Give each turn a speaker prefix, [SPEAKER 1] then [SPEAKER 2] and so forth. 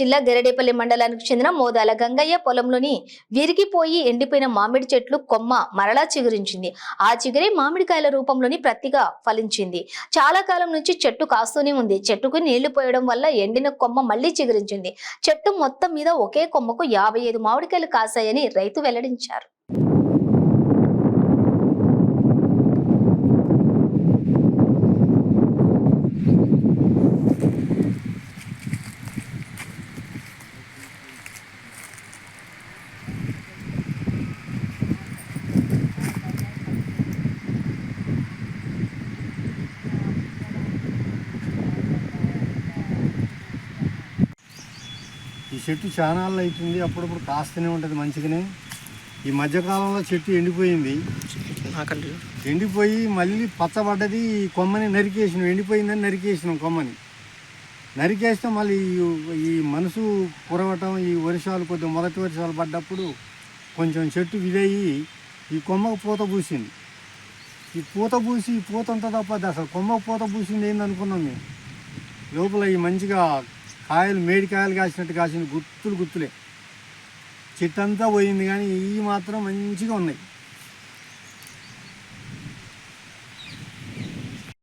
[SPEAKER 1] జిల్లా గెరడేపల్లి మండలానికి చెందిన మోదాల గంగయ్య పొలంలోని విరిగిపోయి ఎండిపోయిన మామిడి చెట్లు కొమ్మ మరలా చిగురించింది. ఆ చిగురే మామిడికాయల రూపంలోని ప్రతిగా ఫలించింది. చాలా కాలం నుంచి చెట్టు కాస్తూనే ఉంది. చెట్టుకు నీళ్లు పోయడం వల్ల ఎండిన కొమ్మ మళ్లీ చిగురించింది. చెట్టు మొత్తం మీద ఒకే కొమ్మకు 55 మామిడికాయలు కాసాయని రైతు వెల్లడించారు.
[SPEAKER 2] ఈ చెట్టు చాలా అవుతుంది, అప్పుడప్పుడు కాస్తూనే ఉంటుంది మంచిగానే. ఈ మధ్యకాలంలో చెట్టు ఎండిపోయింది. ఎండిపోయి మళ్ళీ పచ్చబడ్డది. కొమ్మని నరికేసినాం, ఎండిపోయిందని నరికేసినాం. కొమ్మని నరికేస్తే మళ్ళీ ఈ మనసు కురవటం, ఈ వర్షాలు కొద్దిగా మొదటి వర్షాలు పడ్డప్పుడు కొంచెం చెట్టు విదయ్యి ఈ కొమ్మకు పూత పూసింది. ఈ పూత పూసి ఈ పూత అంతా తప్పదు. అసలు కొమ్మకు పూత పూసింది ఏందనుకున్నాం మేము. లోపల ఈ మంచిగా కాయలు మేడికాయలు కాసినట్టు కాసిన గుత్తులే. చెట్టు అంతా పోయింది, కానీ ఇవి మాత్రం మంచిగా ఉన్నాయి.